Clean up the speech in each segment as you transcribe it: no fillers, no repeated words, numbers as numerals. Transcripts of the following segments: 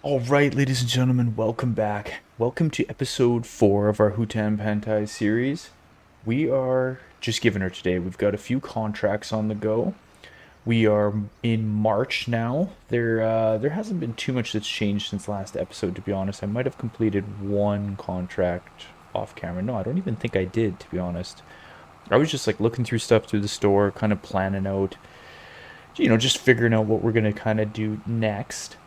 All right, ladies and gentlemen, welcome back. Welcome to episode 4 of our Hutan Pantai series. We are just giving her today. We've got a few contracts on the go. We are in March now. There hasn't been too much that's changed since last episode, to be honest. I might have completed one contract off camera. No, I don't even think I did, to be honest. I was just like looking through stuff through the store, kind of planning out, just figuring out what we're gonna kind of do next.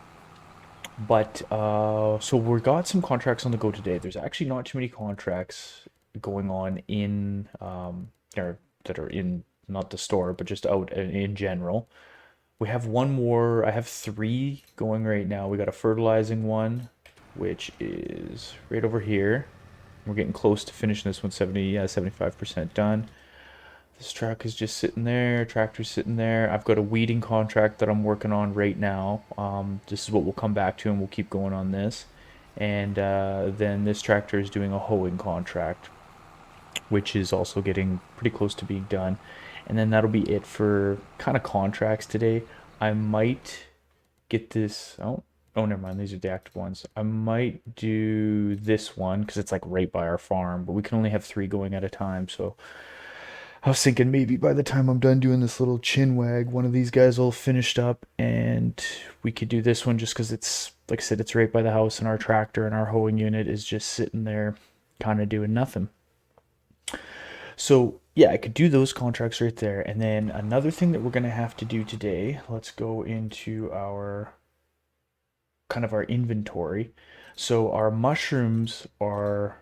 But so we got some contracts on the go today. There's actually not too many contracts going on in or that are in not the store, but just out in general. We have one more. I have three going right now. We got a fertilizing one, which is right over here. We're getting close to finishing this one. 75% done. This truck is just sitting there. Tractor's sitting there. I've got a weeding contract that I'm working on right now. This is what we'll come back to, and we'll keep going on this. And then this tractor is doing a hoeing contract, which is also getting pretty close to being done. And then that'll be it for kind of contracts today. I might get this. Oh, never mind. These are the active ones. I might do this one because it's like right by our farm, but we can only have three going at a time. So I was thinking maybe by the time I'm done doing this little chin wag, one of these guys will finished up and we could do this one just because it's, like I said, it's right by the house and our tractor and our hoeing unit is just sitting there kind of doing nothing. So, yeah, I could do those contracts right there. And then another thing that we're going to have to do today, let's go into our kind of our inventory. So, our mushrooms are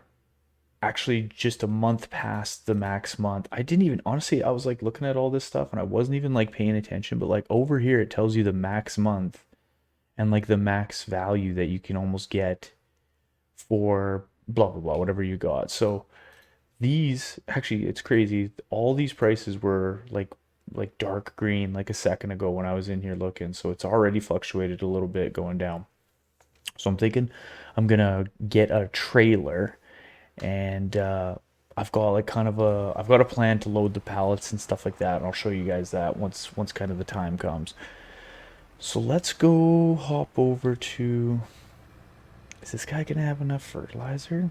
actually just a month past the max month. I didn't even honestly, I was like looking at all this stuff and I wasn't even like paying attention, but like over here it tells you the max month and like the max value that you can almost get for blah blah blah whatever you got. So these actually it's crazy. All these prices were like dark green like a second ago when I was in here looking. So it's already fluctuated a little bit going down. So I'm thinking I'm gonna get a trailer and I've got like kind of I've got a plan to load the pallets and stuff like that, and I'll show you guys that once kind of the time comes. So let's go hop over to. Is this guy gonna have enough fertilizer?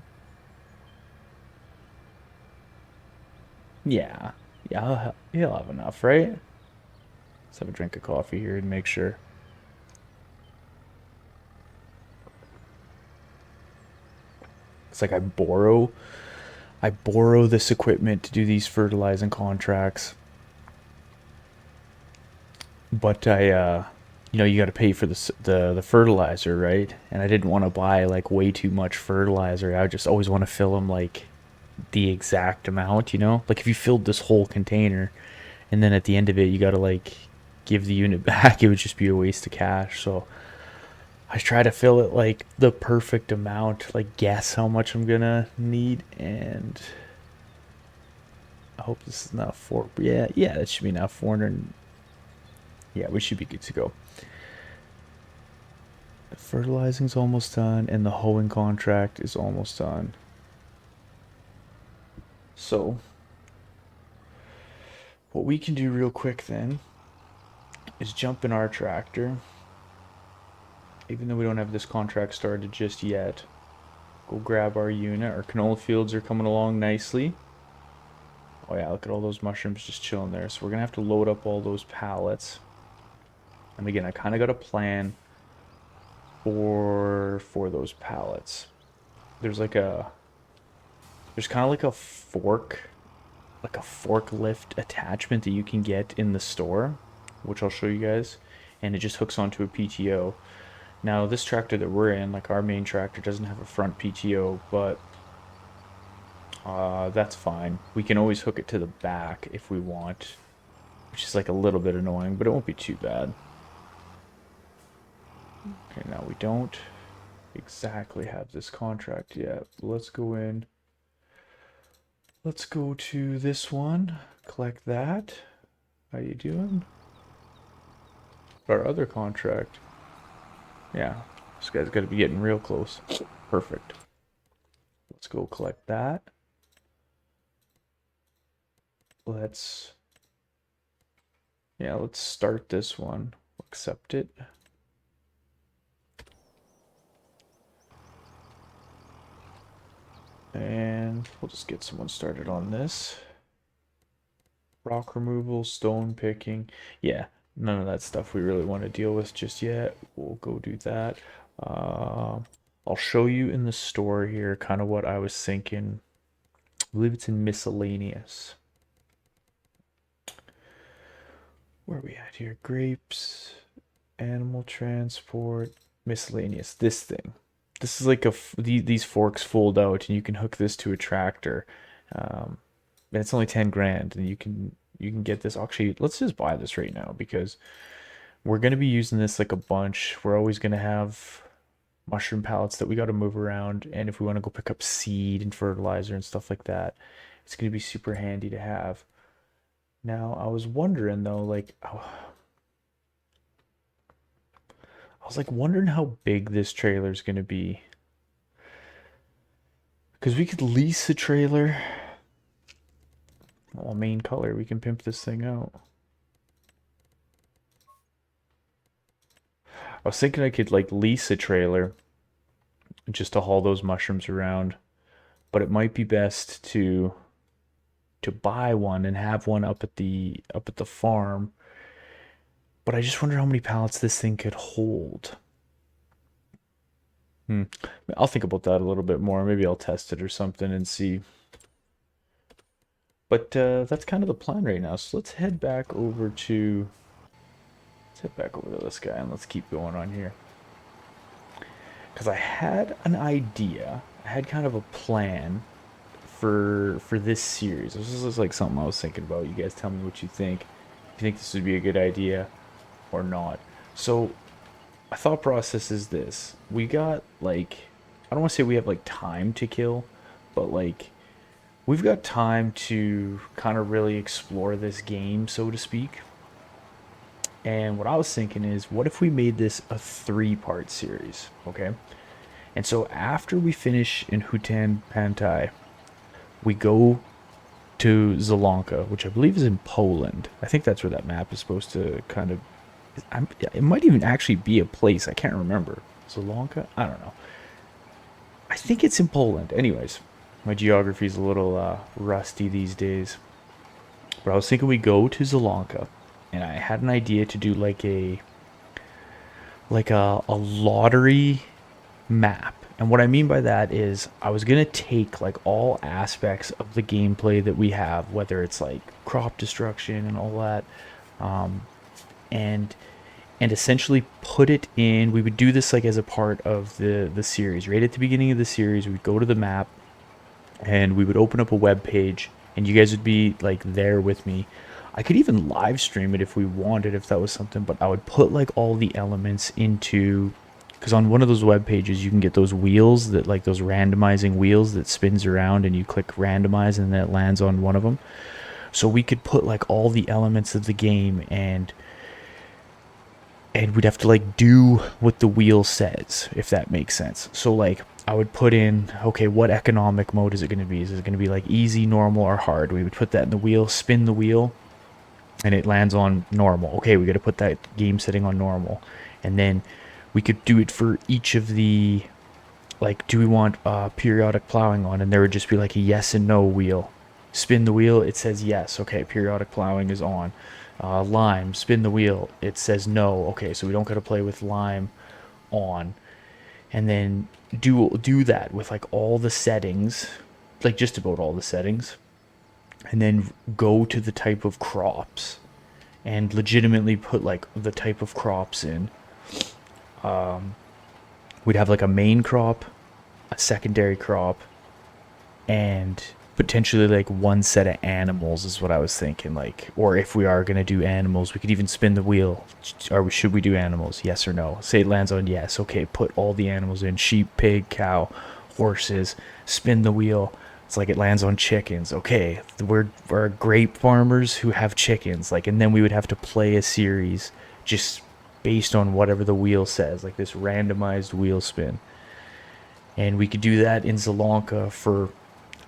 Yeah, yeah, he'll have enough, right? Let's have a drink of coffee here and make sure. It's like I borrow this equipment to do these fertilizing contracts, but you got to pay for the fertilizer, right? And I didn't want to buy like way too much fertilizer. I just always want to fill them like the exact amount, you know? Like if you filled this whole container and then at the end of it you got to like give the unit back, it would just be a waste of cash. So I try to fill it like the perfect amount, like guess how much I'm gonna need, and I hope this is not four. Yeah, that should be now 400. Yeah, we should be good to go. The fertilizing's almost done, and the hoeing contract is almost done. So, what we can do real quick then is jump in our tractor, even though we don't have this contract started just yet. Go grab our unit. Our canola fields are coming along nicely. Oh yeah, look at all those mushrooms just chilling there. So we're gonna have to load up all those pallets. And again, I kind of got a plan for those pallets. There's like a there's kind of like a forklift attachment that you can get in the store, which I'll show you guys, and it just hooks onto a PTO. Now, this tractor that we're in, like our main tractor, doesn't have a front PTO, but that's fine. We can always hook it to the back if we want, which is like a little bit annoying, but it won't be too bad. Okay, now we don't exactly have this contract yet. Let's go in. Let's go to this one. Collect that. How you doing? Our other contract. Yeah, this guy's got to be getting real close. Perfect. Let's go collect that. Let's, yeah, let's start this one. Accept it. And we'll just get someone started on this. Rock removal, stone picking. Yeah, none of that stuff we really want to deal with just yet. We'll go do that. Uh, I'll show you in the store here kind of what I was thinking. I believe it's in miscellaneous. Where are we at here? Grapes, animal transport, miscellaneous. This thing. This is like these forks fold out, and you can hook this to a tractor. Um, and it's only 10 grand, and you can get this. Actually, let's just buy this right now because we're gonna be using this like a bunch. We're always gonna have mushroom pallets that we got to move around, and if we want to go pick up seed and fertilizer and stuff like that, it's gonna be super handy to have. Now, I was wondering though, like, I was like wondering how big this trailer is gonna be. Because we could lease a trailer. Oh, main color. We can pimp this thing out. I was thinking I could like lease a trailer just to haul those mushrooms around, but it might be best to buy one and have one up at the farm. But I just wonder how many pallets this thing could hold. Hmm. I'll think about that a little bit more. Maybe I'll test it or something and see. But that's kind of the plan right now. So let's head back over to this guy and let's keep going on here. Because I had an idea. I had kind of a plan for this series. This is like something I was thinking about. You guys tell me what you think. If you think this would be a good idea or not. So my thought process is this. We got like I don't want to say we have like time to kill, but like we've got time to kind of really explore this game, so to speak. And what I was thinking is, what if we made this a three-part series? Okay. And so after we finish in Hutan Pantai, we go to Zelonka, which I believe is in Poland. I think that's where that map is supposed to kind of. It might even actually be a place. I can't remember. Zelonka? I don't know. I think it's in Poland. Anyways, my geography is a little rusty these days. But I was thinking we go to Zelonka, and I had an idea to do like a lottery map. And what I mean by that is I was going to take like all aspects of the gameplay that we have, whether it's like crop destruction and all that, and essentially put it in. We would do this like as a part of the series. Right at the beginning of the series, we'd go to the map and we would open up a web page and you guys would be like there with me. I could even live stream it if we wanted, if that was something, but I would put like all the elements into, because on one of those web pages you can get those wheels that like those randomizing wheels that spins around and you click randomize and then it lands on one of them. So we could put like all the elements of the game, and we'd have to like do what the wheel says, if that makes sense. So like I would put in, okay, what economic mode is it going to be? Is it going to be like easy, normal, or hard? We would put that in the wheel, spin the wheel, and it lands on normal. Okay, we got to put that game setting on normal. And then we could do it for each of the, like, do we want periodic plowing on? And there would just be like a yes and no wheel. Spin the wheel, it says yes. Okay, periodic plowing is on. Lime, spin the wheel, it says no. Okay, so we don't got to play with lime on. And then do that with like all the settings, like just about all the settings, and then go to the type of crops and legitimately put like the type of crops in. We'd have like a main crop, a secondary crop, and potentially like one set of animals is what I was thinking. Like, or if we are gonna do animals, we could even spin the wheel. Or should we do animals? Yes or no? Say it lands on yes. Okay, put all the animals in: sheep, pig, cow, horses. Spin the wheel. It's like it lands on chickens. Okay, we're grape farmers who have chickens. Like, and then we would have to play a series just based on whatever the wheel says, like this randomized wheel spin. And we could do that in Zelonka for,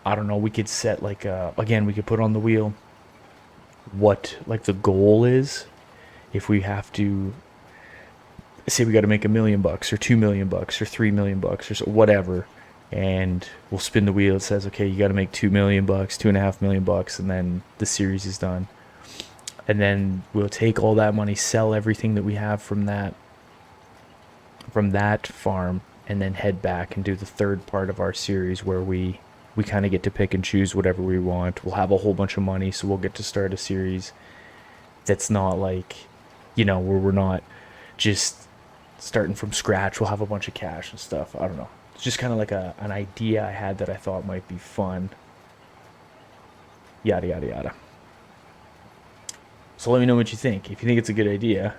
I don't know, we could set like again, we could put on the wheel what like the goal is. If we have to say we got to make $1 million or $2 million or $3 million or so, whatever, and we'll spin the wheel. It says, okay, you got to make 2 million bucks, 2.5 million bucks, and then the series is done. And then we'll take all that money, sell everything that we have from that farm, and then head back and do the third part of our series where we kind of get to pick and choose whatever we want. We'll have a whole bunch of money, so we'll get to start a series that's not like, where we're not just starting from scratch. We'll have a bunch of cash and stuff. I don't know. It's just kind of like an idea I had that I thought might be fun. Yada, yada, yada. So let me know what you think. If you think it's a good idea,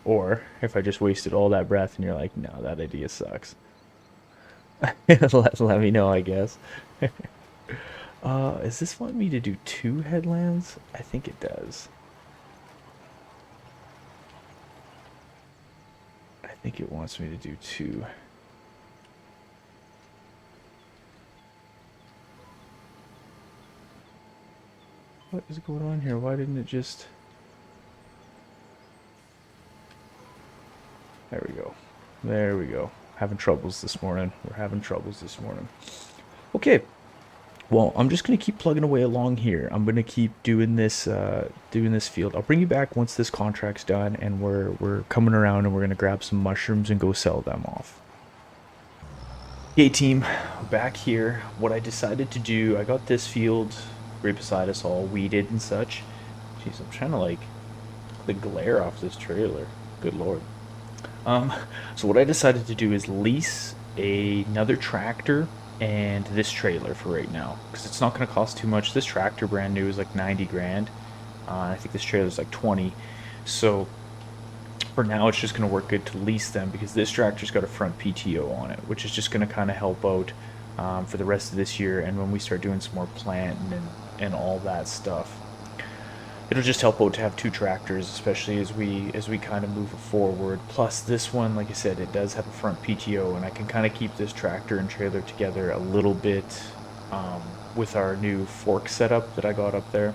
or if I just wasted all that breath and you're like, no, that idea sucks. Let me know, I guess. Is this want me to do 2 headlands? I think it does. I think it wants me to do 2. What is going on here? Why didn't it just... There we go. There we go. Having troubles this morning. We're having troubles this morning. Okay. Well, I'm just gonna keep plugging away along here. I'm gonna keep doing this field. I'll bring you back once this contract's done, and we're coming around, and we're gonna grab some mushrooms and go sell them off. Okay, team, back here. What I decided to do, I got this field right beside us, all weeded and such. Jeez, I'm trying to like the glare off this trailer. Good lord. So what I decided to do is lease another tractor and this trailer for right now, because it's not going to cost too much. This tractor brand new is like 90 grand. I think this trailer is like 20. So for now, it's just going to work good to lease them, because this tractor's got a front PTO on it, which is just going to kind of help out for the rest of this year. And when we start doing some more planting and all that stuff, it'll just help out to have 2 tractors, especially as we kind of move forward. Plus this one, like I said, it does have a front PTO, and I can kind of keep this tractor and trailer together a little bit with our new fork setup that I got up there,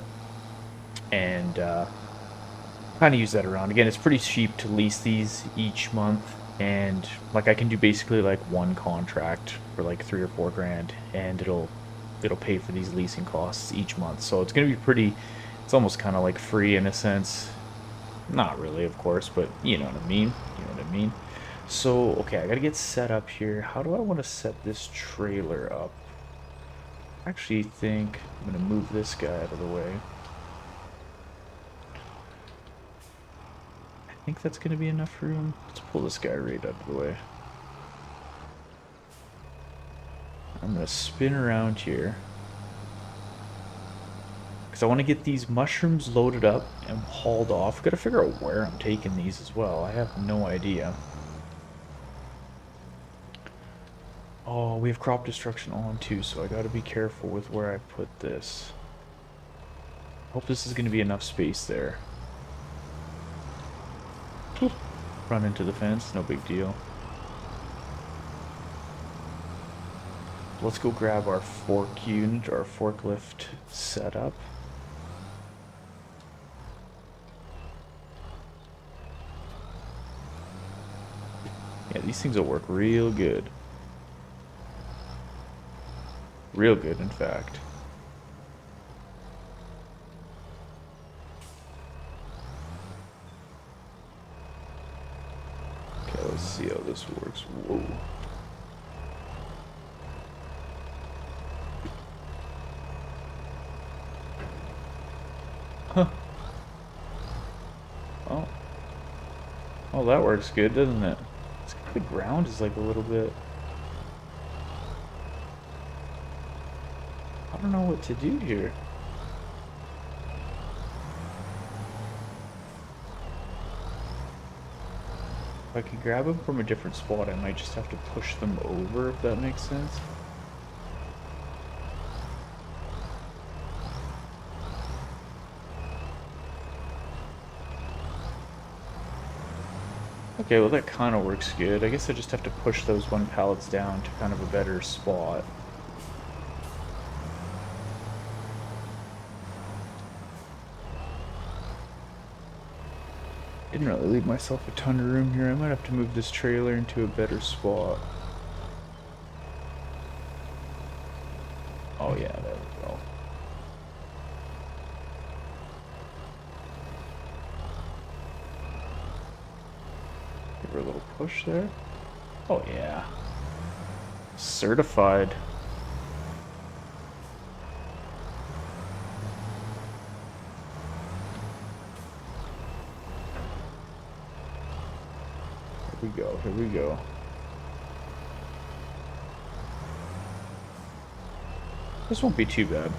and kind of use that around. Again, it's pretty cheap to lease these each month, and like I can do basically like 1 contract for like 3 or 4 grand, and it'll pay for these leasing costs each month. So it's gonna be pretty. It's almost kind of like free in a sense. Not really, of course, but you know what I mean. You know what I mean. So, okay, I gotta get set up here. How do I want to set this trailer up? I actually think I'm gonna move this guy out of the way. I think that's gonna be enough room. Let's pull this guy right out of the way. I'm gonna spin around here, because I want to get these mushrooms loaded up and hauled off. Got to figure out where I'm taking these as well. I have no idea. Oh, we have crop destruction on too, so I got to be careful with where I put this. Hope this is going to be enough space there. Run into the fence, no big deal. Let's go grab our fork unit, our forklift setup. Yeah, these things will work real good. Real good, in fact. Okay, let's see how this works. Whoa. Huh. Oh. Oh, that works good, doesn't it? The ground is like a little bit... I don't know what to do here. If I could grab them from a different spot, I might just have to push them over, if that makes sense. Okay, well that kind of works good. I guess I just have to push those 1 pallets down to kind of a better spot. Didn't really leave myself a ton of room here. I might have to move this trailer into a better spot. push there? Oh yeah. Certified. Here we go, here we go. This won't be too bad.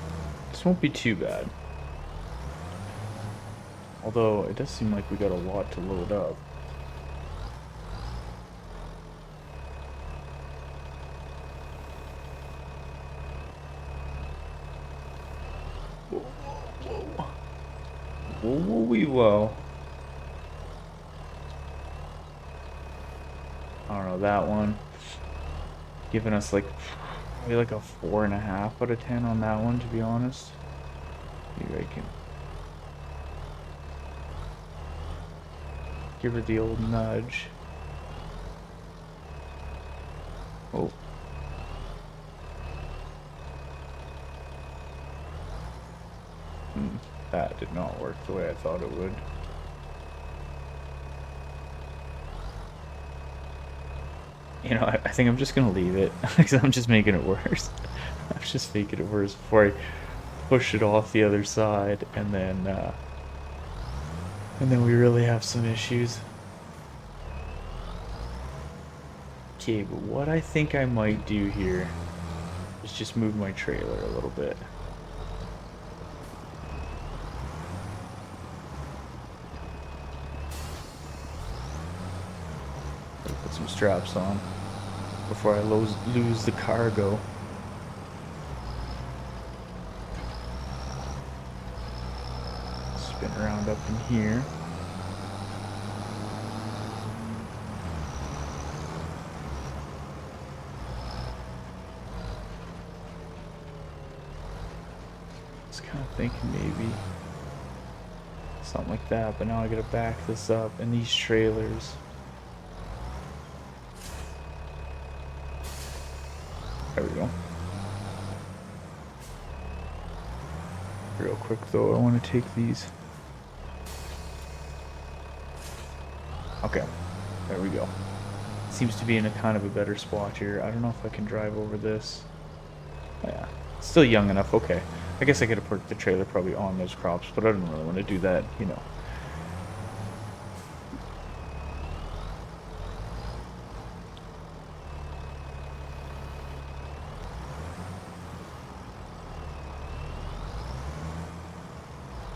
This won't be too bad. Although, it does seem like we got a lot to load up. Whoa, whoa, whoa. Whoa, whoa, wee, whoa. I don't know, that one. Giving us like, maybe like a 4.5 out of 10 on that one, to be honest. Maybe I can give her the old nudge. Oh. That did not work the way I thought it would. You know, I think I'm just gonna leave it because I'm just making it worse. I'm just making it worse before I push it off the other side, and then we really have some issues. Okay, but what I think I might do here is just move my trailer a little bit. Put some straps on before I lose the cargo. Spin around up in here. Just kind of thinking maybe something like that, but now I gotta back this up, and these trailers. There we go. Real quick though, I want to take these. Okay, there we go. Seems to be in a kind of a better spot here. I don't know if I can drive over this. Yeah, still young enough. Okay, I guess I could have parked the trailer probably on those crops, but I don't really want to do that, you know.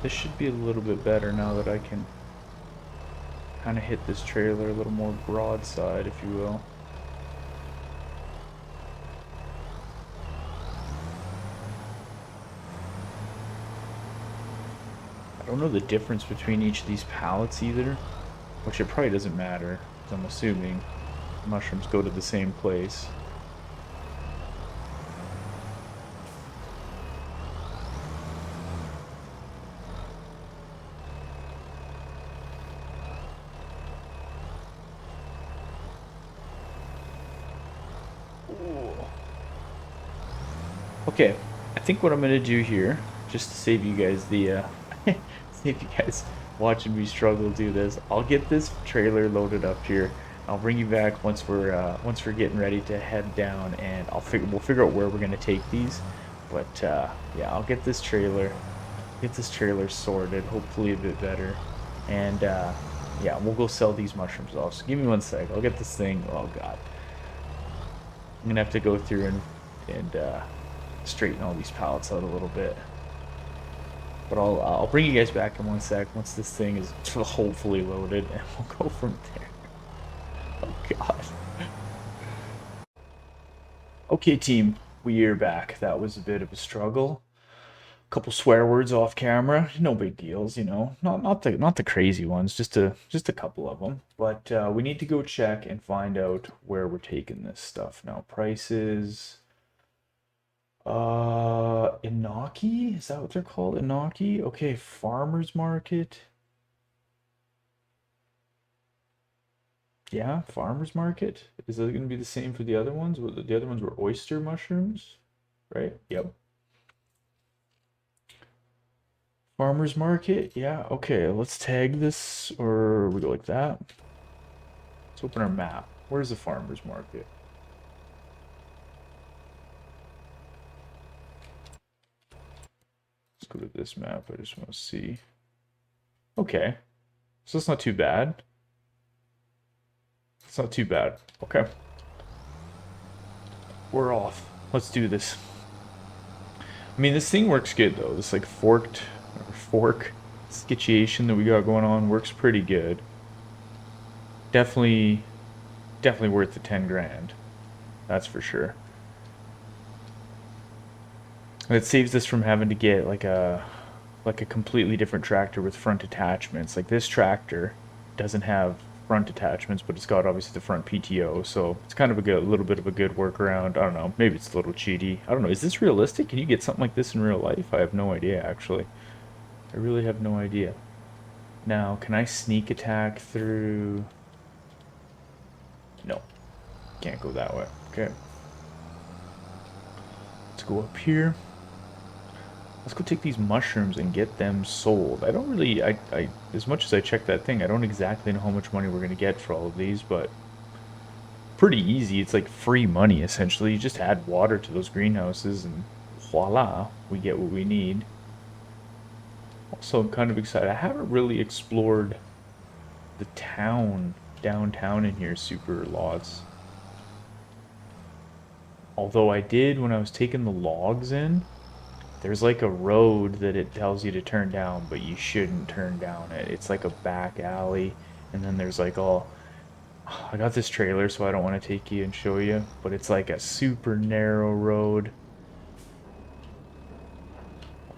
This should be a little bit better now that I can kind of hit this trailer a little more broadside, if you will. I don't know the difference between each of these pallets either, which it probably doesn't matter, because I'm assuming mushrooms go to the same place. Okay, I think what I'm gonna do here, just to save you guys the save you guys watching me struggle to do this, I'll get this trailer loaded up here. I'll bring you back once we're getting ready to head down, and we'll figure out where we're gonna take these. But yeah, I'll get this trailer sorted, hopefully a bit better, and yeah, we'll go sell these mushrooms off. So give me one sec. I'll get this thing. Oh God, I'm gonna have to go through and straighten all these pallets out a little bit. But I'll bring you guys back in one sec once this thing is hopefully loaded, and we'll go from there. Oh God. Okay, team, we are back. That was a bit of a struggle. A couple swear words off camera, no big deals, you know. Not the crazy ones, just a couple of them. But we need to go check and find out where we're taking this stuff now. Prices. Inaki? Is that what they're called? Inaki? Okay, farmer's market. Yeah, farmer's market. Is it going to be the same for the other ones? The other ones were oyster mushrooms, right? Yep. Farmer's market. Yeah, okay. Let's tag this, or we go like that. Let's open our map. Where's the farmer's market? Let's go to this map. I just want to see. Okay. So it's not too bad. It's not too bad. Okay. We're off. Let's do this. I mean, this thing works good, though. This, like, fork skitchiation that we got going on works pretty good. Definitely worth the 10 grand. That's for sure. And it saves us from having to get, like a completely different tractor with front attachments. Like, this tractor doesn't have front attachments, but it's got obviously the front PTO, so it's kind of a little bit of a good workaround. I don't know, maybe it's a little cheaty. I don't know, is this realistic? Can you get something like this in real life? I have no idea, actually. I really have no idea. Now, can I sneak attack through... No, can't go that way. Okay. Let's go up here. Let's go take these mushrooms and get them sold. I don't really, as much as I check that thing, I don't exactly know how much money we're going to get for all of these, but pretty easy. It's like free money, essentially. You just add water to those greenhouses and voila, we get what we need. Also, I'm kind of excited. I haven't really explored the downtown in here super lots. Although I did when I was taking the logs in. There's like a road that it tells you to turn down, but you shouldn't turn down it. It's like a back alley, and then there's like all... I got this trailer, so I don't want to take you and show you, but it's like a super narrow road.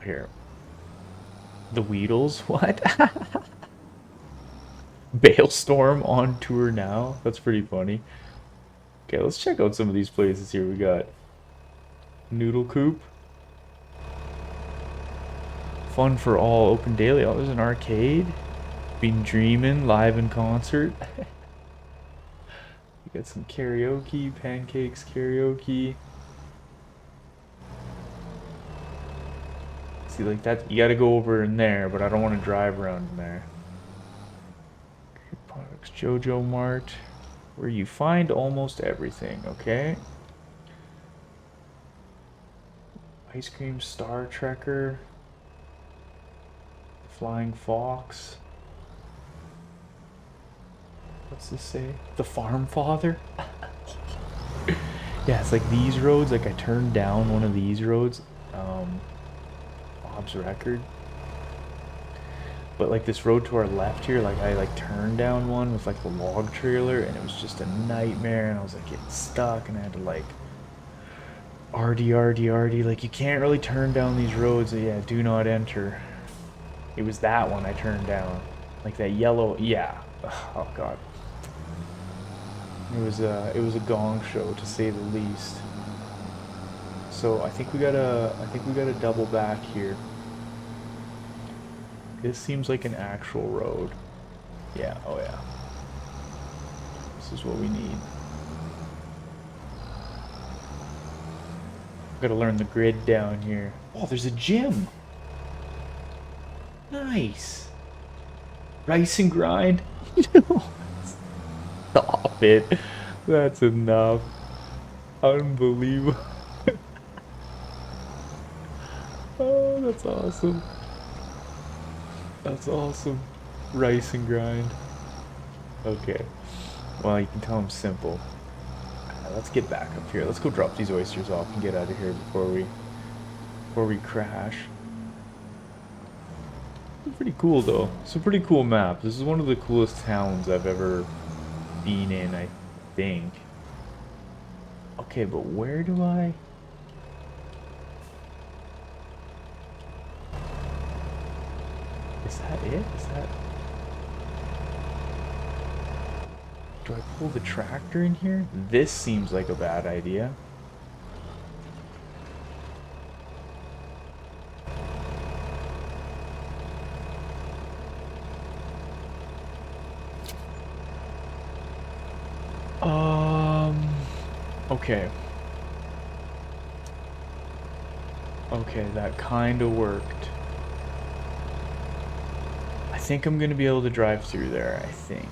Here. The Weedles? What? Bailstorm on tour now? That's pretty funny. Okay, let's check out some of these places here. We got Noodle Coop. Fun for all, open daily. Oh, there's an arcade. Been dreaming, live in concert. We got some karaoke, pancakes karaoke. See, like that, you gotta go over in there, but I don't want to drive around in there. Products, Jojo Mart, where you find almost everything, okay? Ice cream Star Trekker. Flying Fox. What's this say? The Farm Father? Yeah, it's like these roads. Like I turned down one of these roads. Bob's Record. But like this road to our left here, like I like turned down one with like the log trailer, and it was just a nightmare. And I was like getting stuck, and I had to like RD. Like you can't really turn down these roads. Yeah, do not enter. It was that one I turned down. Like that yellow, yeah. Oh god. It was a gong show to say the least. So I think we gotta double back here. This seems like an actual road. Yeah, oh yeah. This is what we need. Gotta learn the grid down here. Oh, there's a gym. Nice. Rice and grind. Stop it. That's enough. Unbelievable. Oh, that's awesome. That's awesome. Rice and grind. Okay. Well, you can tell I'm simple. Let's get back up here. Let's go drop these oysters off and get out of here before we crash. Pretty cool though. It's a pretty cool map. This is one of the coolest towns I've ever been in, I think. Okay, but where do I... Is that it? Is that... Do I pull the tractor in here? This seems like a bad idea. Okay. Okay, that kinda worked. I think I'm gonna be able to drive through there, I think.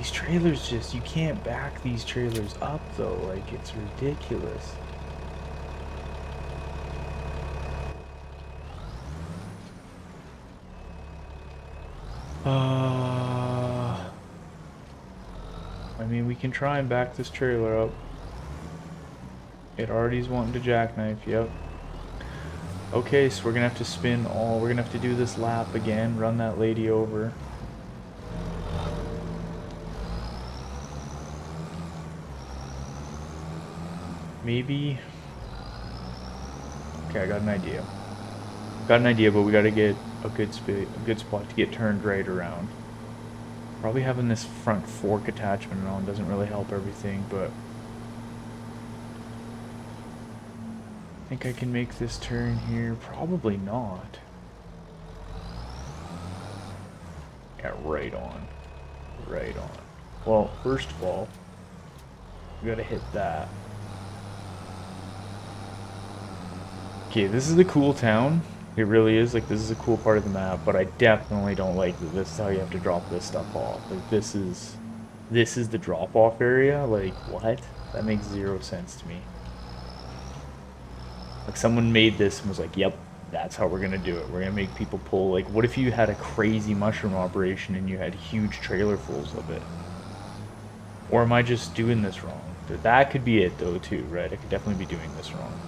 these trailers just, you can't back these trailers up though. Like, it's ridiculous. I mean, we can try and back this trailer up. It already's wanting to jackknife, yep. Okay, so we're gonna have to spin all, we're gonna have to do this lap again, run that lady over. Maybe. Okay, I got an idea. Got an idea, but we gotta get a good spot to get turned right around. Probably having this front fork attachment on doesn't really help everything, but I think I can make this turn here. Probably not. Yeah, right on. Right on. Well, first of all, we gotta hit that. Okay, this is a cool town. It really is. Like, this is a cool part of the map, but I definitely don't like that this is how you have to drop this stuff off. Like, this is the drop-off area? Like, what? That makes zero sense to me. Like, someone made this and was like, yep, that's how we're gonna do it. We're gonna make people pull. Like, what if you had a crazy mushroom operation and you had huge trailerfuls of it? Or am I just doing this wrong? That could be it, though, too, right? I could definitely be doing this wrong.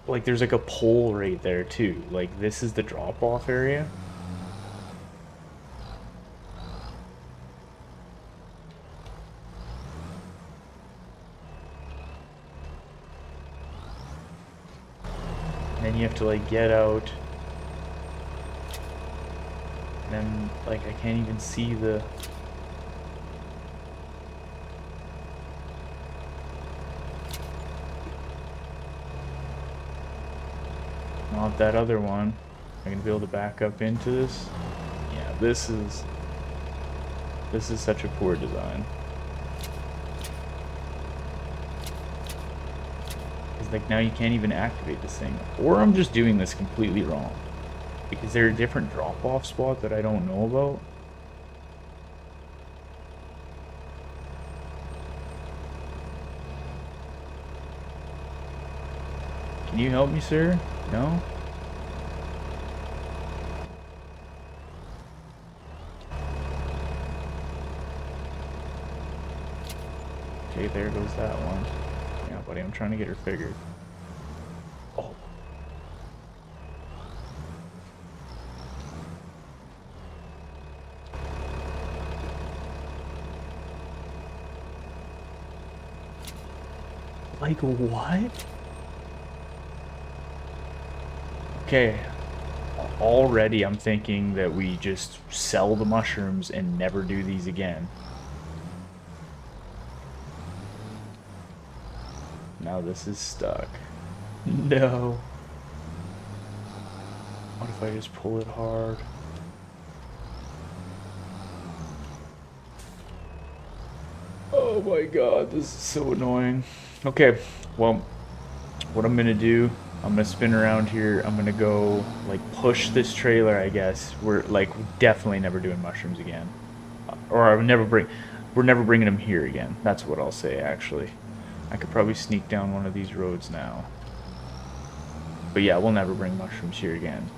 Like, there's like a pole right there, too. Like, this is the drop-off area. And then you have to, like, get out. And then, like, I can't even see the... Not that other one. Am I gonna be able to back up into this? Yeah, this is such a poor design. It's like, now you can't even activate this thing. Or I'm just doing this completely wrong. Because there are different drop-off spots that I don't know about. Can you help me, sir? No? Okay, there goes that one. Yeah, buddy, I'm trying to get her figured. Oh. Like, what? Okay. Already I'm thinking that we just sell the mushrooms and never do these again. Now this is stuck. No. What if I just pull it hard? Oh my god, this is so annoying. Okay, well, what I'm gonna do, I'm gonna spin around here. I'm gonna go, like, push this trailer, I guess. We're definitely never doing mushrooms again. Or we're never bringing them here again. That's what I'll say, actually. I could probably sneak down one of these roads now. But yeah, we'll never bring mushrooms here again.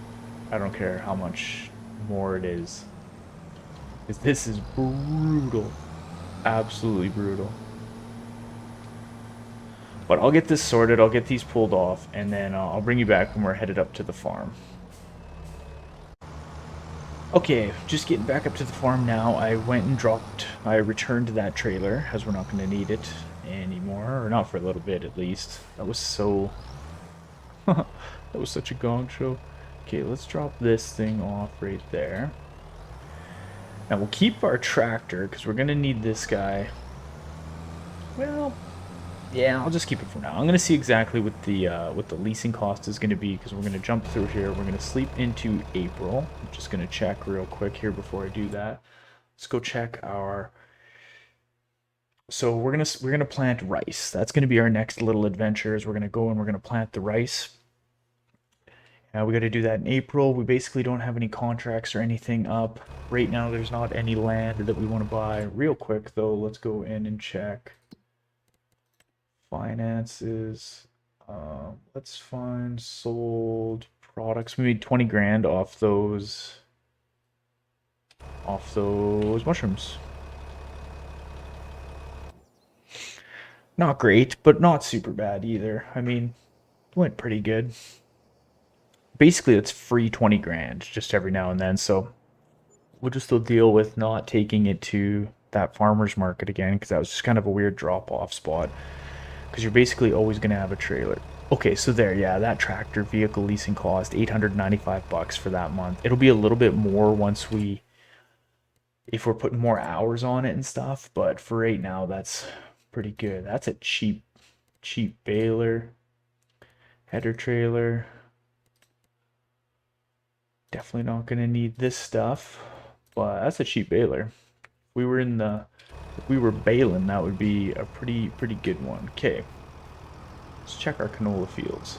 I don't care how much more it is. Because this is brutal. Absolutely brutal. But I'll get this sorted, I'll get these pulled off, and then I'll bring you back when we're headed up to the farm. Okay, just getting back up to the farm now. I returned that trailer, as we're not going to need it anymore, or not for a little bit at least. That was so... that was such a gong show. Okay, let's drop this thing off right there. Now we'll keep our tractor, because we're going to need this guy. Well... yeah, I'll just keep it for now. I'm going to see exactly what the leasing cost is going to be, because we're going to jump through here. We're going to sleep into April. I'm just going to check real quick here before I do that. Let's go check our... So we're gonna plant rice. That's going to be our next little adventure. Is we're going to go and we're going to plant the rice. We got to do that in April. We basically don't have any contracts or anything up. Right now, there's not any land that we want to buy. Real quick, though, let's go in and check finances. Let's find sold products. We made 20 grand off those mushrooms. Not great, but not super bad either. I mean, went pretty good. Basically, it's free 20 grand just every now and then. So we'll just still deal with not taking it to that farmer's market again because that was just kind of a weird drop off spot because you're basically always going to have a trailer. Okay, so there, yeah, that tractor vehicle leasing cost $895 for that month. It'll be a little bit more if we're putting more hours on it and stuff, but for right now, that's pretty good. That's a cheap baler, header trailer. Definitely not gonna need this stuff, but that's a cheap baler. If we were baling, that would be a pretty good one. Okay, let's check our canola fields.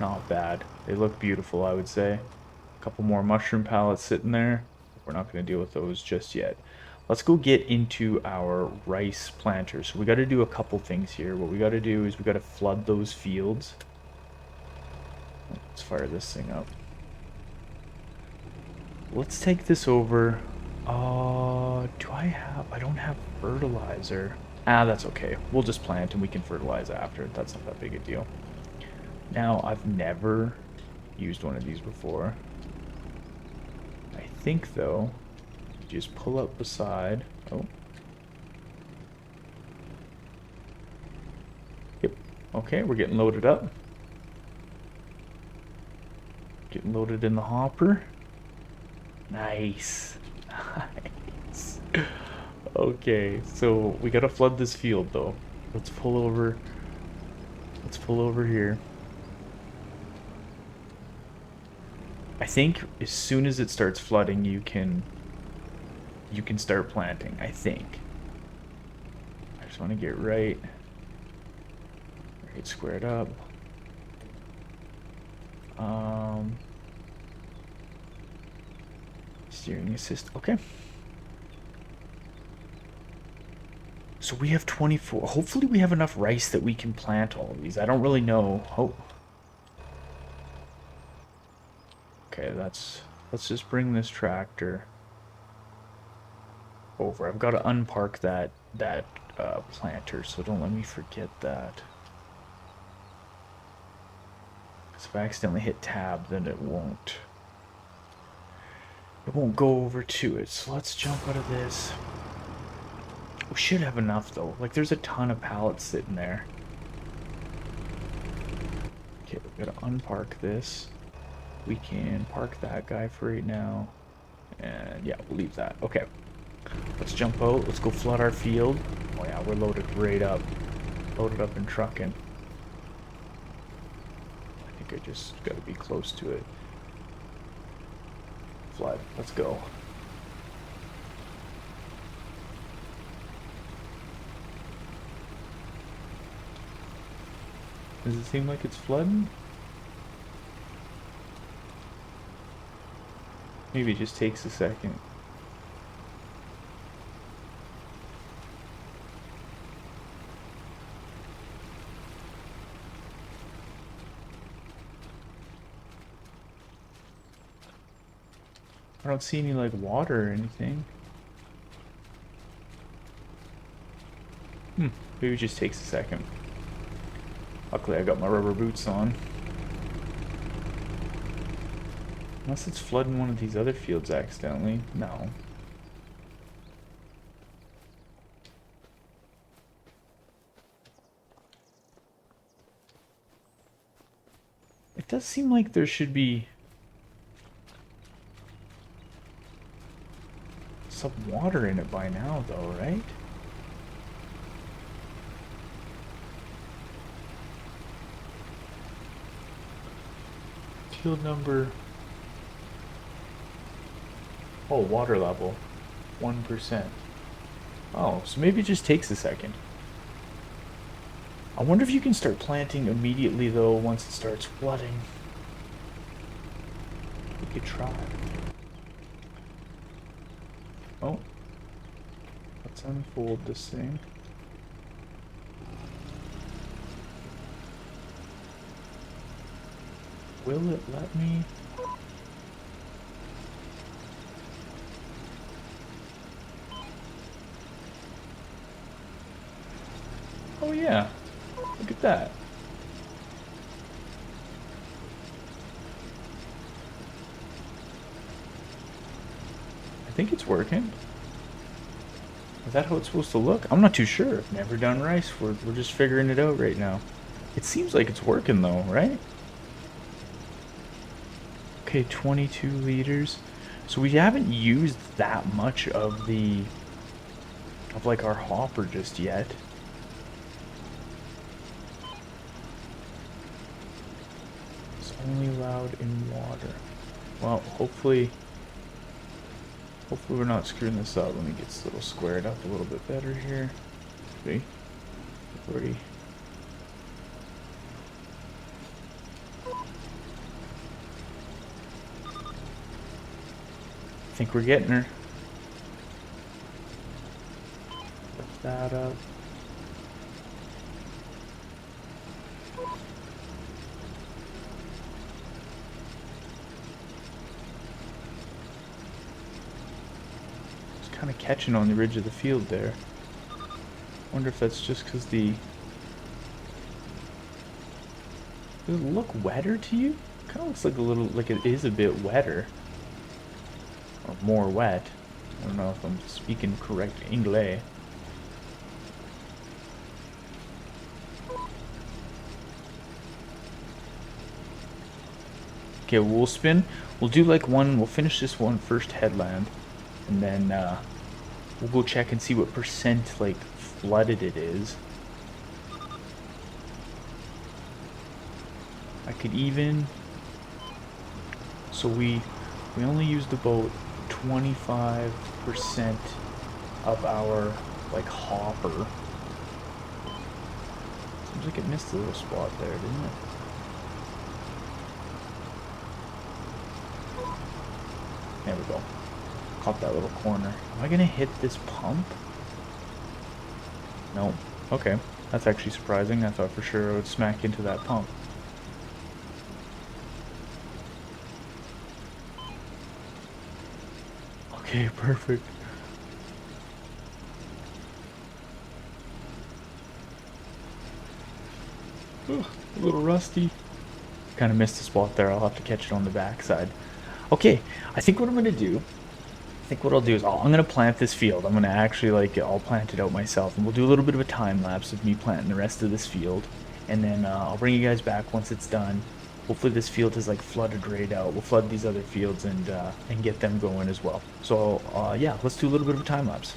Not bad. They look beautiful, I would say. A couple more mushroom pallets sitting there. We're not going to deal with those just yet. Let's go get into our rice planters. So we got to do a couple things here. What we got to do is we got to flood those fields. Let's fire this thing up. Let's take this over. I don't have fertilizer. That's okay. We'll just plant and we can fertilize after. That's not that big a deal. Now, I've never used one of these before. I think, though, you just pull up beside. Oh. Yep. Okay, we're getting loaded up. Getting loaded in the hopper. Nice. Nice. Okay, so we gotta flood this field, though. Let's pull over. Let's pull over here. I think as soon as it starts flooding, you can start planting, I think. I just want to get right squared up. Steering assist. Okay. So we have 24. Hopefully we have enough rice that we can plant all of these. I don't really know. Oh. Okay, let's just bring this tractor over. I've got to unpark that planter, so don't let me forget that. Because if I accidentally hit tab, then it won't go over to it. So let's jump out of this. We should have enough though. Like there's a ton of pallets sitting there. Okay, we gotta unpark this. We can park that guy for right now. And yeah, we'll leave that. Okay. Let's jump out. Let's go flood our field. Oh yeah, we're loaded right up. Loaded up and trucking. I think I just gotta be close to it. Flood. Let's go. Does it seem like it's flooding? Maybe it just takes a second. I don't see any like water or anything. Maybe it just takes a second. Luckily I got my rubber boots on. Unless it's flooding one of these other fields accidentally. No. It does seem like there should be some water in it by now though, right? Field number... Oh, water level. 1%. Oh, so maybe it just takes a second. I wonder if you can start planting immediately though once it starts flooding. We could try. Oh, let's unfold this thing. Will it let me? Oh yeah, look at that. I think it's working. Is that how it's supposed to look? I'm not too sure. I've never done rice. We're just figuring it out right now. It seems like it's working though, right? Okay, 22 liters. So we haven't used that much of like our hopper just yet. It's only allowed in water. Well, hopefully we're not screwing this up. Let me get this little squared up a little bit better here. See? Already. I think we're getting her. Lift that up. It's kind of catching on the ridge of the field there. Wonder if that's just because the... Does it look wetter to you? Kind of looks like a little, like it is a bit wetter. Or more wet. I don't know if I'm speaking correct English. Okay, we'll spin. We'll do like we'll finish this one first headland. And then we'll go check and see what percent like flooded it is. I could even... So we only used about 25% of our like hopper. Seems like it missed a little spot there, didn't it? There we go. Caught that little corner. Am I gonna hit this pump? No. Okay. That's actually surprising. I thought for sure I would smack into that pump. Okay, perfect. Ugh, a little rusty. Kind of missed a spot there. I'll have to catch it on the backside. Okay, I think what I'm gonna do. I think what I'll do is I'm gonna plant this field. I'm gonna actually I'll plant it out myself, and we'll do a little bit of a time lapse of me planting the rest of this field, and then I'll bring you guys back once it's done. Hopefully this field is like flooded right out. We'll flood these other fields and get them going as well. So yeah, let's do a little bit of a time lapse.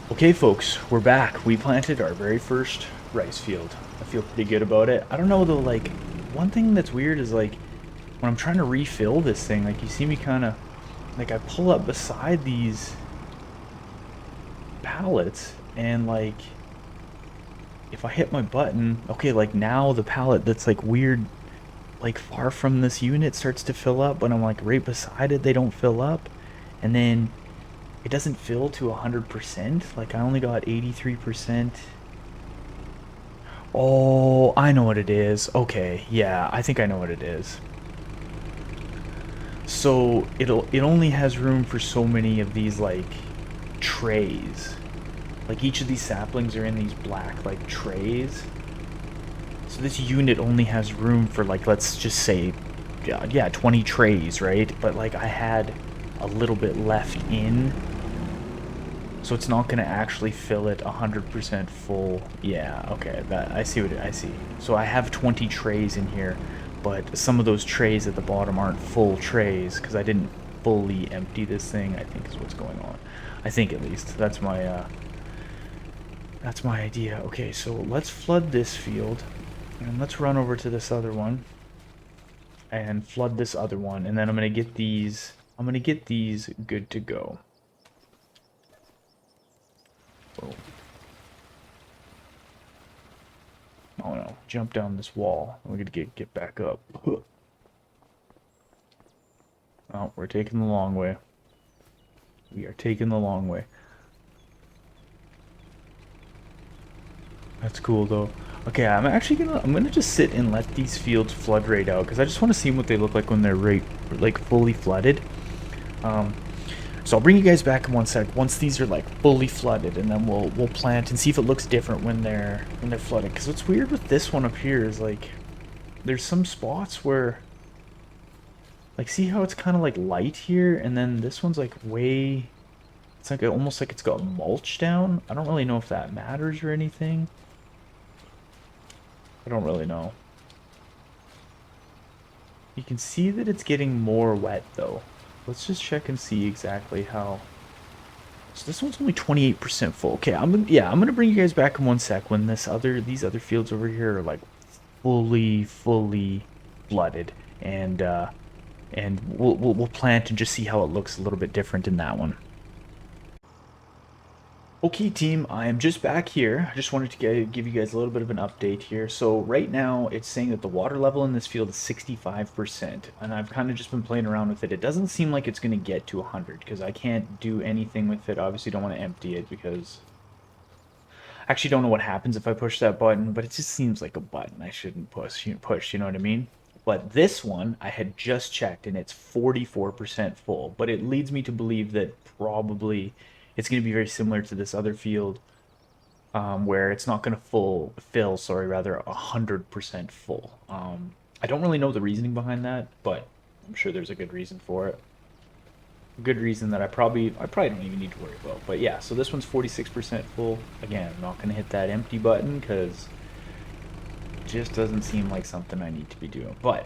Okay folks, we're back. We planted our very first rice field. I feel pretty good about it. I don't know though, like, one thing that's weird is like, when I'm trying to refill this thing, like you see me kind of, like I pull up beside these pallets and like, if I hit my button, okay, like now the pallet that's like weird, like far from this unit starts to fill up, but I'm like right beside it, they don't fill up. And then it doesn't fill to 100%. Like I only got 83%. Oh, I know what it is. Okay, yeah, I think I know what it is. So it only has room for so many of these like trays. Like each of these saplings are in these black like trays. So this unit only has room for like, let's just say, yeah, 20 trays, right? But like I had a little bit left in, so it's not gonna actually fill it 100% full. Yeah, okay, that I see what I see. So I have 20 trays in here, but some of those trays at the bottom aren't full trays because I didn't fully empty this thing, I think is what's going on. I think at least. That's my idea. Okay, so let's flood this field. And let's run over to this other one and flood this other one, and then I'm gonna get these good to go. Whoa. Oh no, jump down this wall. We're gonna get back up. Oh, we're taking the long way. We are taking the long way. That's cool though. Okay, I'm gonna just sit and let these fields flood right out because I just want to see what they look like when they're right like fully flooded. Um, so I'll bring you guys back in one sec once these are like fully flooded, and then we'll plant and see if it looks different when they're flooded. Because what's weird with this one up here is like there's some spots where like see how it's kind of like light here, and then this one's like way. It's like almost like it's got mulch down. I don't really know if that matters or anything. I don't really know. You can see that it's getting more wet though. Let's just check and see exactly how. So this one's only 28% full. Okay, I'm gonna bring you guys back in one sec when these other fields over here are like fully flooded, and we'll plant and just see how it looks a little bit different in that one. Okay, team, I am just back here. I just wanted to give you guys a little bit of an update here. So right now, it's saying that the water level in this field is 65%, and I've kind of just been playing around with it. It doesn't seem like it's going to get to 100 because I can't do anything with it. Obviously, don't want to empty it because I actually don't know what happens if I push that button, but it just seems like a button I shouldn't push, you know what I mean? But this one, I had just checked, and it's 44% full. But it leads me to believe that probably it's going to be very similar to this other field, where it's not going to fill, sorry, rather 100% full. I don't really know the reasoning behind that, but I'm sure there's a good reason for it. A good reason that I probably don't even need to worry about. But yeah, so this one's 46% full. Again, I'm not going to hit that empty button because it just doesn't seem like something I need to be doing. But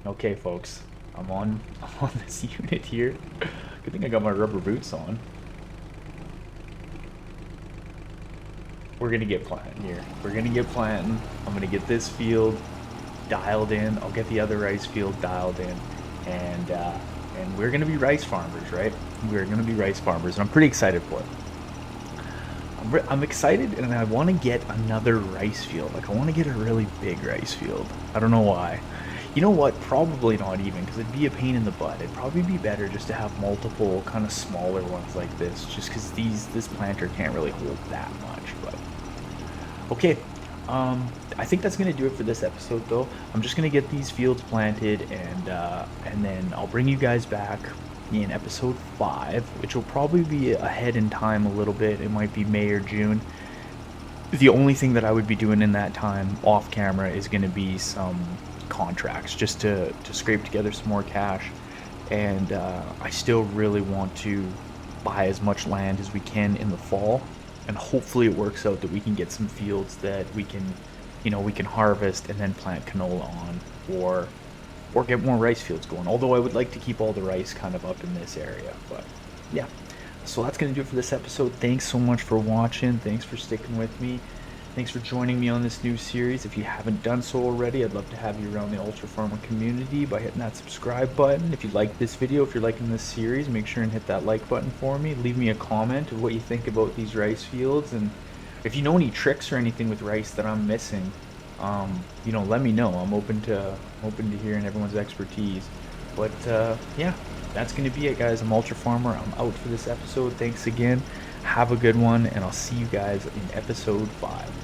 okay, folks, I'm on this unit here. Good thing I got my rubber boots on. We're gonna get planting here. We're gonna get planting. I'm gonna get this field dialed in. I'll get the other rice field dialed in, and we're gonna be rice farmers, right? We're gonna be rice farmers, and I'm pretty excited for it. I'm excited, and I want to get another rice field. Like I want to get a really big rice field. I don't know why. You know what? Probably not even, because it'd be a pain in the butt. It'd probably be better just to have multiple kind of smaller ones like this, just because this planter can't really hold that much. But okay, I think that's gonna do it for this episode, though. I'm just gonna get these fields planted, and then I'll bring you guys back in episode 5, which will probably be ahead in time a little bit. It might be May or June. The only thing that I would be doing in that time off camera is going to be some contracts just to scrape together some more cash. And I still really want to buy as much land as we can in the fall, and hopefully it works out that we can get some fields that we can, we can harvest and then plant canola on, or get more rice fields going. Although I would like to keep all the rice kind of up in this area, but yeah. So that's going to do it for this episode. Thanks so much for watching. Thanks for sticking with me. Thanks for joining me on this new series. If you haven't done so already, I'd love to have you around the Ultra Farmer community by hitting that subscribe button. If you like this video, if you're liking this series, make sure and hit that like button for me. Leave me a comment of what you think about these rice fields, and If you know any tricks or anything with rice that I'm missing, let me know. I'm open to hearing everyone's expertise. But yeah, that's gonna be it, guys. I'm Ultra Farmer. I'm out for this episode. Thanks again. Have a good one, and I'll see you guys in episode 5.